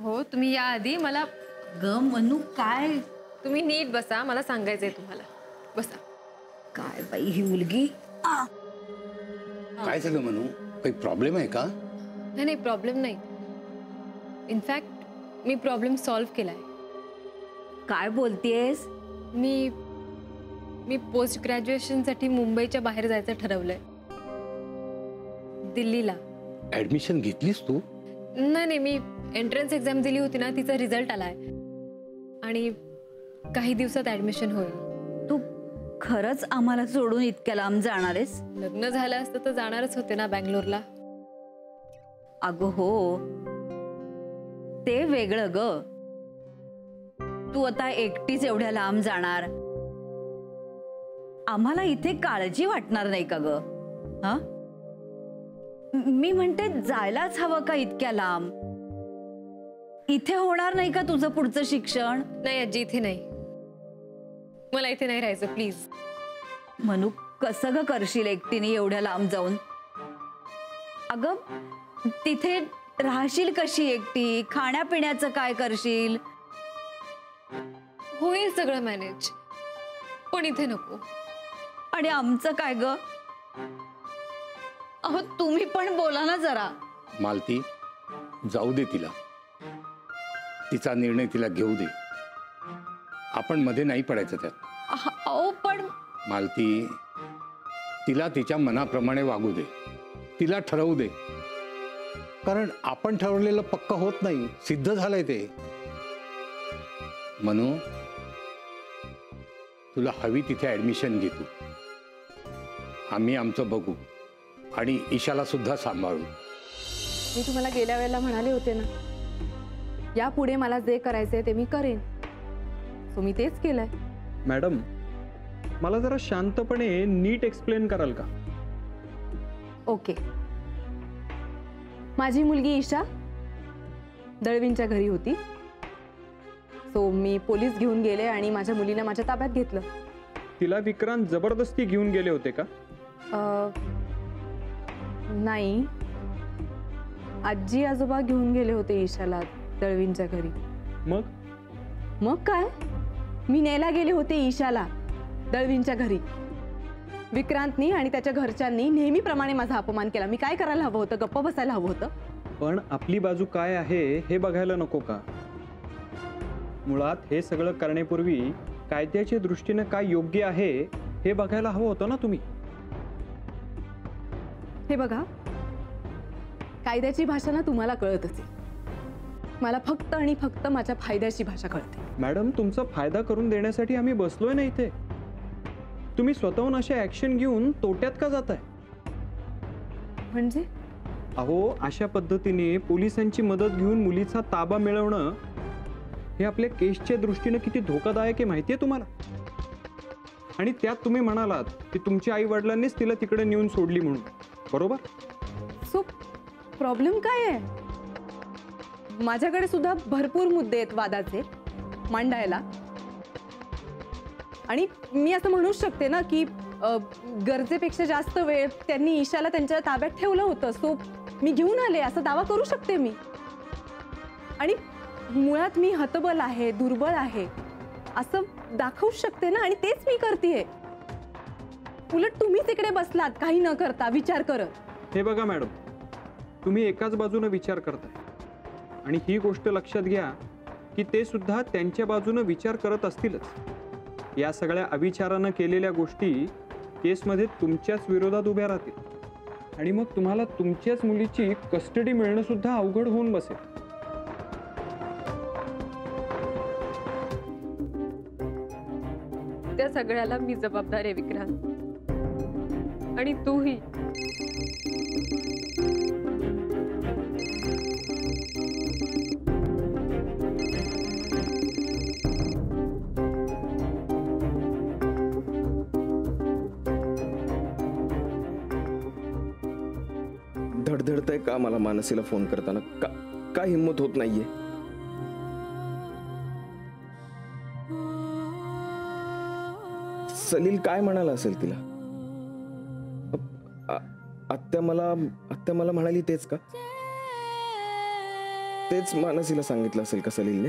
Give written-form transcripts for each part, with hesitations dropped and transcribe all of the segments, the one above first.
हो, तुम्ही या आधी मला ग मनू काय तुम्ही नीट बसा, मला सांगायचंय तुम्हाला. बसा. काय बाई ही मुलगी काय झालं मनू? काही प्रॉब्लेम आहे का? नाही प्रॉब्लेम नाही. इनफॅक्ट मी प्रॉब्लेम सॉल्व्ह केलाय. काय बोलतेस? मी पोस्ट ग्रॅज्युएशनसाठी मुंबईच्या बाहेर जायचं ठरवलंय. दिल्लीला. ऍडमिशन घेतलीस तू? नाही मी एंट्रन्स एक्झाम दिली होती ना, तिचा रिझल्ट आलाय आणि काही दिवसात ऍडमिशन होईल. तू खरंच आम्हाला सोडून इतक्या लांब जाणार आहेस? लग्न झालं असतं तर जाणारच होते ना बँगलोरला. अगं हो, ते वेगळं ग. तू आता एकटीच एवढ्या लांब जाणार, आम्हाला इथे काळजी वाटणार नाही का ग? हा, मी म्हणते जायलाच हवं का इतक्या लांब? इथे होणार नाही का तुझं पुढचं शिक्षण? नाही आजी, इथे नाही. मला इथे नाही राहायचं प्लीज. मनू, कसं ग करशील एकटीने एवढ्या लांब जाऊन? अगं तिथे राहशील कशी एकटी? खाण्यापिण्याचं काय करशील? होईल सगळं मॅनेज, पण इथे नको. आणि आमचं काय ग? अहो तुम्ही पण बोला ना जरा. मालती, जाऊ दे तिला. तिचा निर्णय तिला घेऊ दे. आपण मध्ये नाही पडायचं त्यात. अहो पण मालती, तिला तिच्या मनाप्रमाणे वागू दे. तिला ठरवू दे. कारण आपण ठरवलेलं पक्क होत नाही, सिद्ध झालंय ते. मनू, तुला हवी तिथे ऍडमिशन घे तू. आम्ही आमचं बघू आणि ईशाला सुद्धा सांभाळू. मी तुम्हाला गेल्या वेळेला म्हणाले होते ना, यापुढे मला जे करायचंय ते मी करेन. सो मी तेच केलंय. मॅडम, मला जरा शांतपणे नीट एक्सप्लेन कराल का? ओके. माझी मुलगी ईशा दळवींच्या घरी होती. सो मी पोलीस घेऊन गेले आणि माझ्या मुलीला माझ्या ताब्यात घेतलं. तिला विक्रांत जबरदस्ती घेऊन गेले होते का? नाही, आजी आजोबा घेऊन गेले होते ईशाला दळवींच्या घरी. मग काय, मी न्यायला गेले होते ईशाला दळवींच्या घरी. विक्रांतनी आणि त्याच्या घरच्यांनी नेहमीप्रमाणे माझा अपमान केला. मी काय करायला हवं होतं? गप्प बसायला हवं होतं. पण आपली बाजू काय आहे हे बघायला नको का? मुळात हे सगळं करण्यापूर्वी कायद्याच्या दृष्टीने काय योग्य आहे हे बघायला हवं होतं ना तुम्ही. हे बघा, कायद्याची भाषा ना तुम्हाला कळत असेल. मला फक्त आणि फक्त माझ्या फायद्याची भाषा कळते. मॅडम, तुमचा फायदा करून देण्यासाठी आम्ही बसलोय ना इथे. तुम्ही स्वतःहून अशा ऍक्शन घेऊन तोट्यात का जाताय? म्हणजे? अहो, अशा पद्धतीने पोलिसांची मदत घेऊन मुलीचा ताबा मिळवणं हे आपल्या केसच्या दृष्टीने किती धोकादायक आहे माहितीये तुम्हाला? आणि त्यात तुम्ही म्हणालात की तुमच्या आई वडिलांनीच तिला तिकडे नेऊन सोडली म्हणून, बरोबर? सो प्रॉब्लेम काय आहे? माझ्याकडे सुद्धा भरपूर मुद्दे आहेत वादाचे मांडायला. आणि मी असं म्हणूच शकते ना की गरजेपेक्षा जास्त वेळ त्यांनी ईशाला त्यांच्या ताब्यात ठेवलं होतं. सो मी घेऊन आले असा दावा करू शकते मी. आणि मुळात मी हतबल आहे, दुर्बळ आहे असं दाखवू शकते ना, आणि तेच मी करतेय. उलट तुम्हीच इकडे बसलात काही न करता, विचार करत. हे बघा मॅडम, तुम्ही एकाच बाजूने विचार करताय आणि ही गोष्ट लक्षात घ्या की ते सुद्धा त्यांच्या बाजूने विचार करत असतीलच. या सगळ्या अविचारानं केलेल्या गोष्टी केसमध्ये तुमच्याच विरोधात उभ्या राहतील आणि मग तुम्हाला तुमच्याच मुलीची कस्टडी मिळणं सुद्धा अवघड होऊन बसेल. त्या सगळ्याला मी जबाबदार आहे विक्रांत, आणि तूही. धडधडतंय का मला मानसीला फोन करताना? का हिम्मत होत नाहीये? सलील काय म्हणाला असेल तिला? आत्या मला म्हणाली तेच का? तेच मानसीला सांगितलं असेल का सलीलने?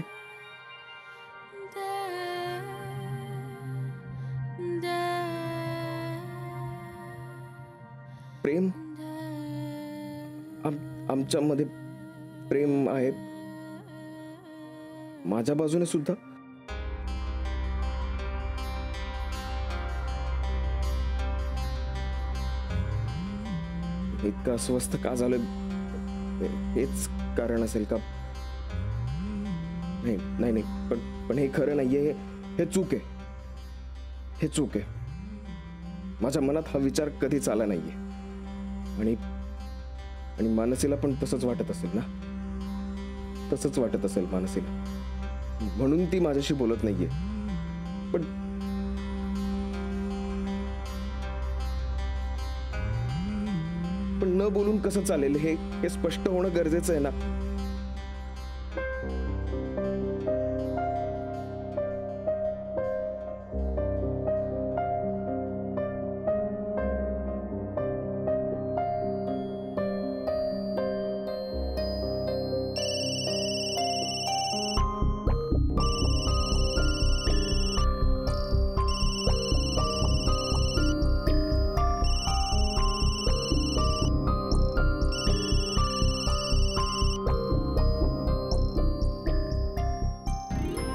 प्रेम आमच्यामध्ये प्रेम आहे माझ्या बाजूने सुद्धा. इतकं अस्वस्थ का झालं हेच कारण असेल का? नाही नाही नाही, पण हे खरं नाहीये. हे चूक आहे, हे चूक आहे. माझ्या मनात हा विचार कधीच आला नाहीये. आणि मानसीला पण तसंच वाटत असेल ना, तसंच वाटत असेल मानसीला, म्हणून ती माझ्याशी बोलत नाहीये. पण न बोलून कसं चालेल? हे स्पष्ट होणं गरजेचं आहे ना.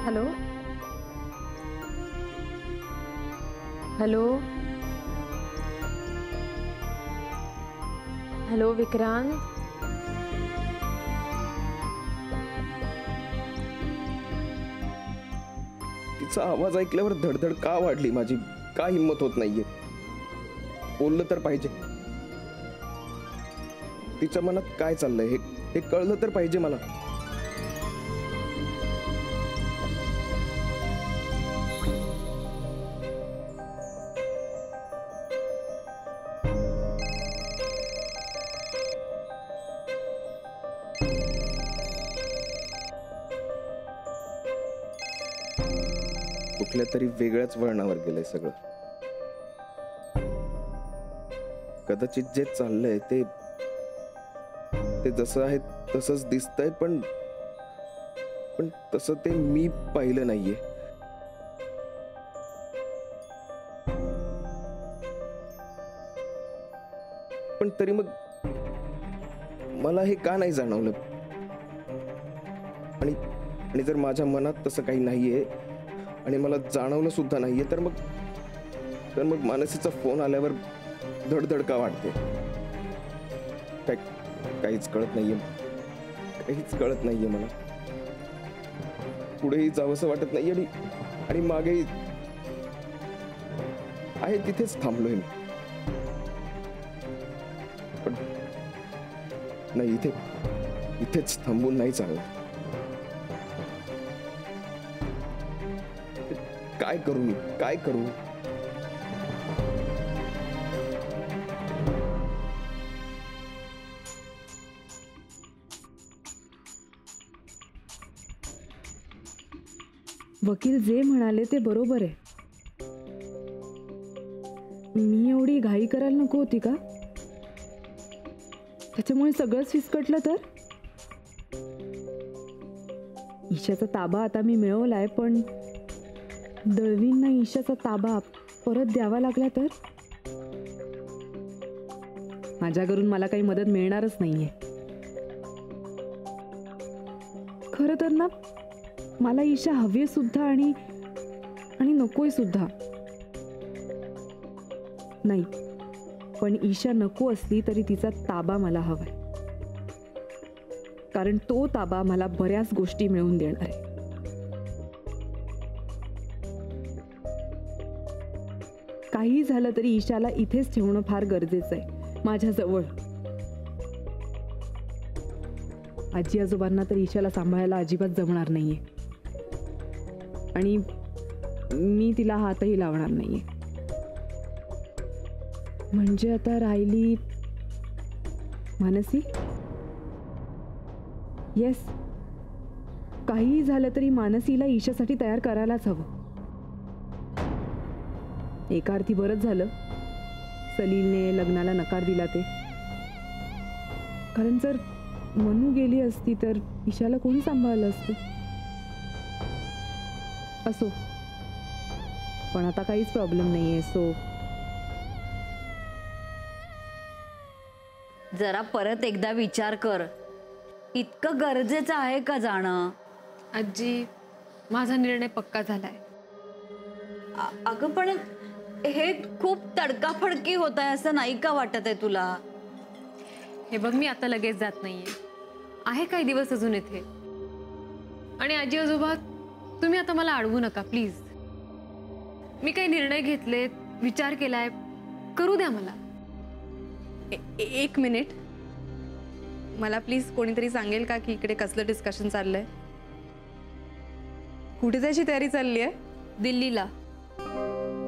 Hello hello hello Vikrant. तिचा आवाज ऐकल्यावर धडधड का वाढली माझी? का हिंमत होत नाहीये? बोललं तर पाहिजे. तिच्या मनात काय चाललंय हे कळलं तर पाहिजे मला. कुठल्या तरी वेगळ्याच वळणावर गेलंय सगळं. कदाचित जे चाललंय ते जसं आहे तसंच दिसतंय, पण तसं ते मी पाहिलं नाहीये. पण तरी मग मला हे का नाही जाणवलं? आणि जर माझ्या मनात तसं काही नाहीये आणि मला जाणवलं सुद्धा नाहीये, तर मग मानसीचा फोन आल्यावर धडधड का वाटते? काहीच कळत नाहीये, काहीच कळत नाहीये मला. पुढेही जावंसं वाटत नाहीये आणि मागेही आहे तिथेच थांबलोय मी. पण नाही, इथेच थांबून नाही चालणार. काय करू मी? काय करू? वकील जे म्हणाले ते बरोबर आहे. मी एवढी घाई करायला नको होती का? त्याच्यामुळे सगळंच फिसकटलं तर? ईशाचा ताबा आता मी मिळवलाय, पण दळवींना ईशाचा ताबा परत द्यावा लागला तर? माझ्याकडून मला काही मदत मिळणारच नाहीये. खरं तर ना, मला ईशा हवी सुद्धा आणि नकोय सुद्धा. नाही, पण ईशा नको असली तरी तिचा ताबा मला हवाय, कारण तो ताबा मला बऱ्याच गोष्टी मिळवून देणार आहे. काही झालं तरी ईशाला इथेच ठेवणं फार गरजेचं आहे, माझ्याजवळ. आजी आजोबांना तर ईशाला सांभाळायला अजिबात जमणार नाहीये आणि मी तिला हातही लावणार नाहीये. म्हणजे आता राहिली मानसी. येस, काहीही झालं तरी मानसीला ईशासाठी तयार करायलाच हवं. एका अर्थी बरंच झालं सलीलने लग्नाला नकार दिला ते, कारण मनू गेली असती तर ईशाला कोणी सांभाळलं असतं. असो, पण आता काहीच प्रॉब्लेम नाहीये. सो जरा परत एकदा विचार कर, इतकं गरजेचं आहे का जाणं? आजी, माझा निर्णय पक्का झालाय. अगं पण हे खूप तडकाफडकी होत आहे असं नाही का वाटत आहे तुला? हे बघ, मी आता लगेच जात नाहीये. आहे काही दिवस अजून इथे. आणि आजी आजोबा, तुम्ही आता मला अडवू नका प्लीज. मी काही निर्णय घेतलेत, विचार केलाय, करू द्या मला. एक मिनिट, मला प्लीज कोणीतरी सांगेल का की इकडे कसलं डिस्कशन चाललंय? कुठे जायची तयारी चालली आहे? दिल्लीला.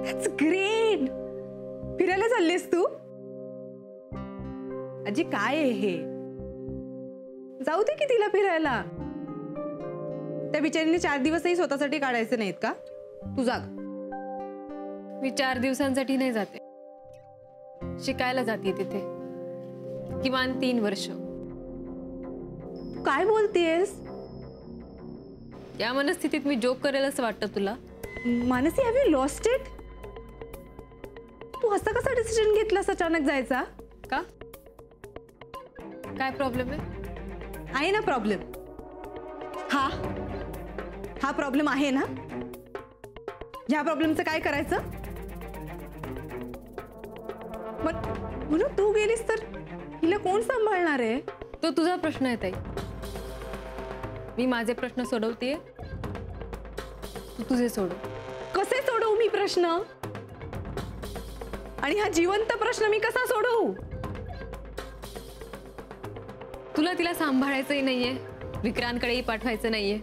That's great. फिरायला चाललीस तू? आजी, काय आहे हे? जाऊ दे की तिला फिरायला. त्या बिचारीने 4 दिवसही स्वतःसाठी काढायचे नाहीत का? तू जाग. मी 4 दिवसांसाठी नाही जाते, शिकायला जाते तिथे. किमान 3 वर्ष. तू काय बोलतेस? या मनस्थितीत मी जोक करेल असं वाटतं तुला? Manasi, have you lost it? तू असा कसा डिसिजन घेतलास अचानक जायचा? का? काय प्रॉब्लेम आहे? आहे ना प्रॉब्लेम. हा प्रॉब्लेम आहे ना? ह्या प्रॉब्लेमचं काय करायचं? म्हणून तू गेलीस तर हिला कोण सांभाळणार आहे? तो तुझा प्रश्न आहे ताई. मी माझे प्रश्न सोडवतेय, तू तुझे सोडव. कसे सोडवू मी प्रश्न? आणि हा जिवंत प्रश्न मी कसा सोडवू? तुला तिला सांभाळायचंही नाहीये, विक्रांतकडेही पाठवायचं नाहीये.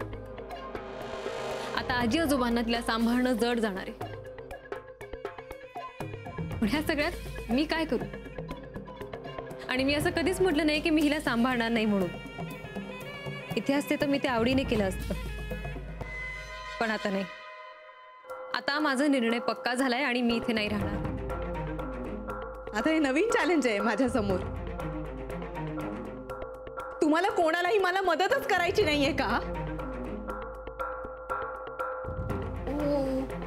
आता आजी आजोबांना तिला सांभाळणं जड जाणार आहे. पण ह्या सगळ्यात मी काय करू? आणि मी असं कधीच म्हटलं नाही की मी हिला सांभाळणार नाही म्हणून. इथे असते तर मी ते आवडीने केलं असतं, पण आता नाही. आता माझा निर्णय पक्का झालाय आणि मी इथे नाही राहणार. आता हे नवीन चॅलेंज आहे माझ्या समोर. तुम्हाला कोणालाही मला मदतच करायची नाहीये का?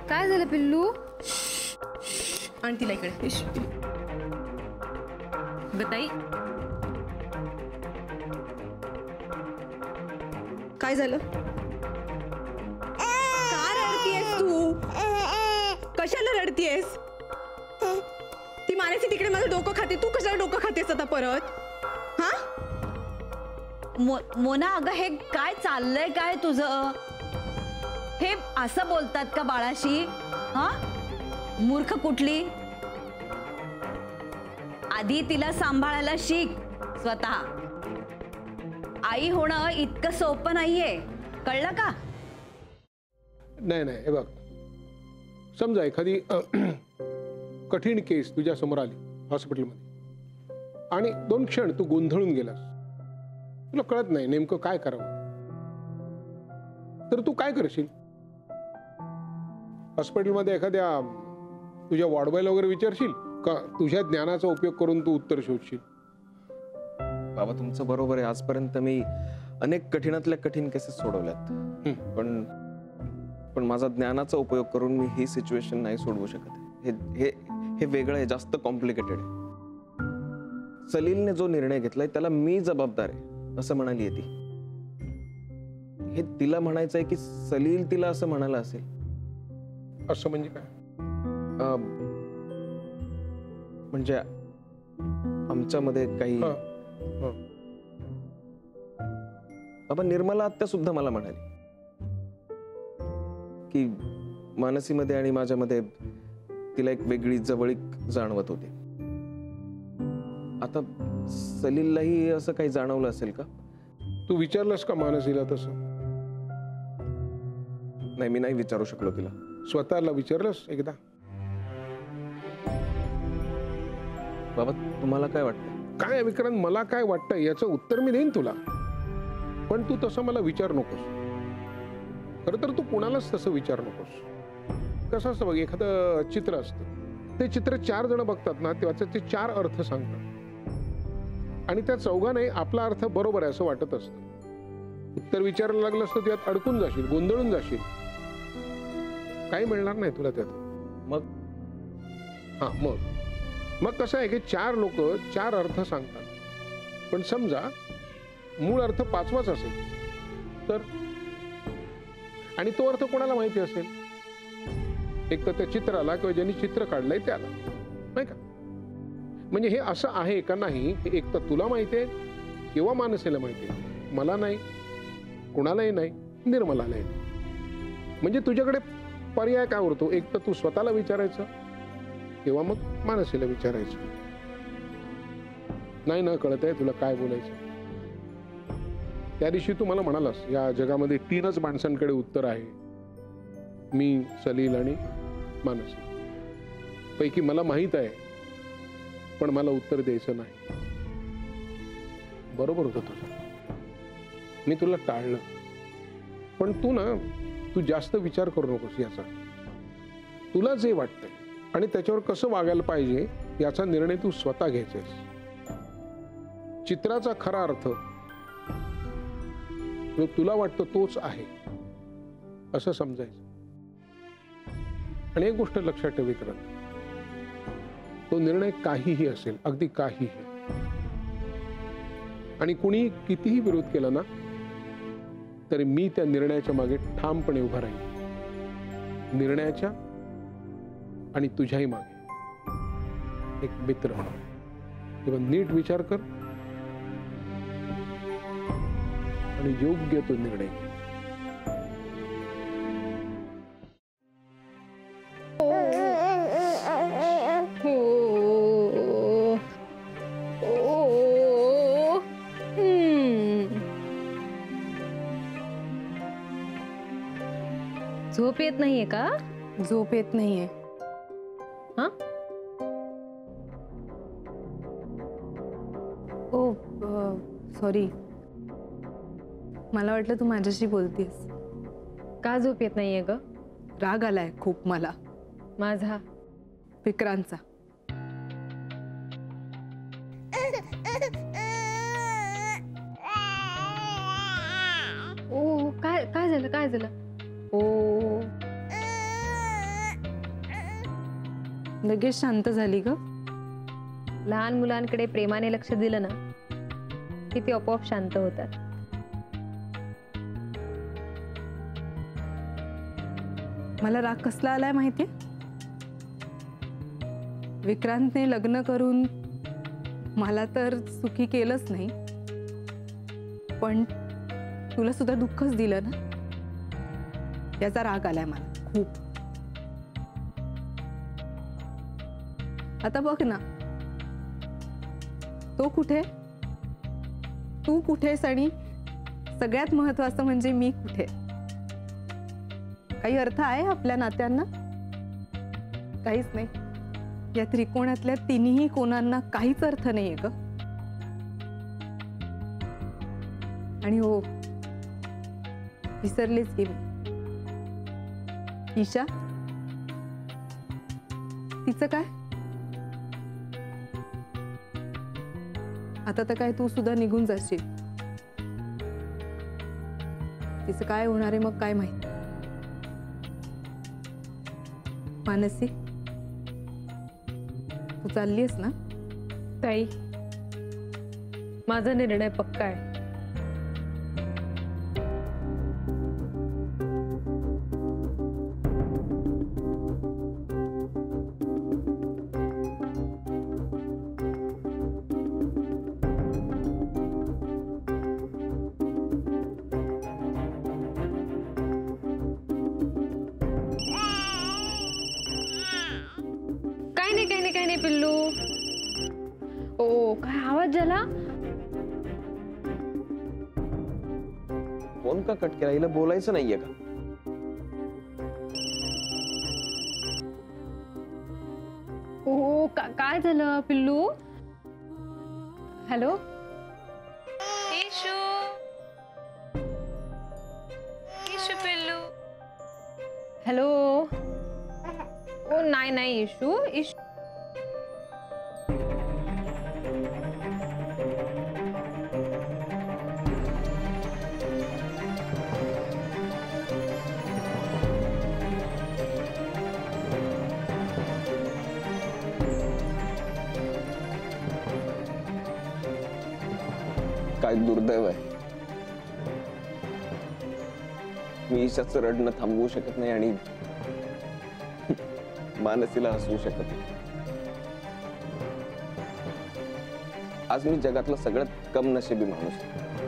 काय झालं पिल्लू? आणि तिला इकडे. बताई, काय झालं? का रडतीयेस तू? कशाला रडतीयेस? ती मानसी तिकडे माझं डोकं खाते, तू कशाला डोकं खातेस आता परत? हा? मोना, अगं हे काय चाललंय काय तुझं? हे असं बोलतात का बाळाशी? हा, मूर्ख कुठली. आधी तिला सांभाळायला शिक स्वतः. आई होणं इतकं सोपं नाहीये, कळलं का? नाही नाही, हे बघ, समजा एखादी कठीण केस तुझ्या समोर आली हॉस्पिटलमध्ये आणि 2 क्षण तू गोंधळून गेलास, तुला कळत नाही नेमकं काय करावं, तर तू काय करशील? हॉस्पिटलमध्ये एखाद्या तुझ्या वॉर्डबॉयला वगैरे विचारशील का तुझ्या ज्ञानाचा उपयोग करून तू उत्तर शोधशील? बाबा, तुमचं बरोबर आहे. आजपर्यंत मी अनेक कठीणातल्या कठीण केसेस सोडवल्यात, पण माझा ज्ञानाचा उपयोग करून मी ही सिच्युएशन नाही सोडवू शकत. हे वेगळं आहे, जास्त कॉम्प्लिकेटेड आहे. सलीलने जो निर्णय घेतलाय त्याला मी जबाबदार आहे असं म्हणाली ती. हे तिला म्हणायचं आहे की सलील तिला असं म्हणाला असेल? असं म्हणजे काय? म्हणजे आमच्यामध्ये काही बाबा, निर्मला आत्या सुद्धा मला म्हणाली की मानसीमध्ये आणि माझ्यामध्ये तिला एक वेगळी जवळीक जाणवत होती. आता सलीललाही असं काही जाणवलं असेल का? तू विचारलंस का मानसीला तसं? नाही, मी नाही विचारू शकलो तिला. स्वतःला विचारलंस एकदा? बाबा, तुम्हाला काय वाटतं? काय विक्रांत, मला काय वाटतं याचं उत्तर मी देईन तुला, पण तू तसं मला विचार नकोस. खरं तर तू कुणालाच तसं विचार नकोस. कसं असतं बघ, एखादं चित्र असतं, ते चित्र 4 जण बघतात ना, तेव्हा ते 4 अर्थ सांगतात. आणि त्या चौघांनाही आपला अर्थ बरोबर आहे असं वाटत असतं. उत्तर विचारायला लागलं असतं त्यात अडकून जाशील, गोंधळून जाशील, काही मिळणार नाही तुला त्यात. मग मग कसं आहे की 4 लोक 4 अर्थ सांगतात, पण समजा मूळ अर्थ 5वाच असेल तर, आणि तो अर्थ कोणाला माहिती असेल? एक तर त्या चित्राला किंवा ज्यांनी चित्र काढलंय त्याला, नाही का? म्हणजे हे असं आहे का नाही हे एक तर तुला माहिती आहे किंवा मानसेला माहिती आहे, मला नाही, कोणालाही नाही, निर्मलालाही नाही. म्हणजे तुझ्याकडे पर्याय काय उरतो? एक तर तू स्वतःला विचारायचं किंवा मग मानसेला विचारायचं. नाही ना कळत आहे तुला काय बोलायचं. त्या दिवशी तू मला म्हणालास या जगामध्ये 3च माणसांकडे उत्तर आहे, मी, सलील आणि मानसी. पैकी मला माहित आहे पण मला उत्तर द्यायचं नाही. बरोबर होतं तुझं, मी तुला टाळलं. पण तू जास्त विचार करू नकोस याचा. तुला जे वाटतंय आणि त्याच्यावर कसं वागायला पाहिजे याचा निर्णय तू स्वतः घ्यायचास. चित्राचा खरा अर्थ जो तुला वाटतं तोच आहे असं समजायचं. आणि एक गोष्ट लक्षात ठेव विक्रांत, तो निर्णय काहीही असेल, अगदी काहीही, आणि कुणी कितीही विरोध केला ना तरी मी त्या निर्णयाच्या मागे ठामपणे उभा राहील. निर्णयाच्या आणि तुझ्याही मागे एक मित्र म्हणून. तेव्हा नीट विचार कर आणि योग्य तो निर्णय घे. झोप येत नाहीये का? झोप येत नाहीये. हा? ओ सॉरी, मला वाटलं तू माझ्याशी बोलतेस. का झोप येत नाहीये ग? राग आलाय खूप मला, माझा? विक्रांतचा. ओ काय काय झालं, काय झालं? ओ लगेच शांत झाली ग. लहान मुलांकडे प्रेमाने लक्ष दिलं ना की ते आपोआप शांत होतात. मला राग कसला आलाय माहितीये? विक्रांतने लग्न करून मला तर सुखी केलंच नाही, पण तुला सुद्धा दुःखच दिलं ना, याचा राग आलाय मला खूप. आता बघ ना, तो कुठे, तू कुठेस, आणि सगळ्यात महत्वाचं म्हणजे मी कुठे. काही अर्थ आहे आपल्या नात्यांना? काहीच नाही. या त्रिकोणातल्या तिन्ही कोणांना काहीच अर्थ नाहीये ग. आणि हो, विसरलीच की मी, ईशा, तिचं काय? आता तर काय तू सुद्धा निघून जाशील. तिचं काय होणार आहे मग काय माहिती. मानसी, तू चाललीस ना? ताई, माझा निर्णय पक्का आहे. काही नाही पिल्लू. ओ काय आवाज झाला? फोन का कट केला? हिला बोलायचं नाहीये का? ओ काय झालं पिल्लू? हॅलो ईशू, ईशू पिल्लू. हॅलो. ओ नाही ईशू, ईशू काय दुर्दैव आहे. मी ईशाचं रडणं थांबवू शकत नाही आणि मानसीला हसवू शकत नाही. आज मी जगातला सगळ्यात कम नशिबी माणूस आहे.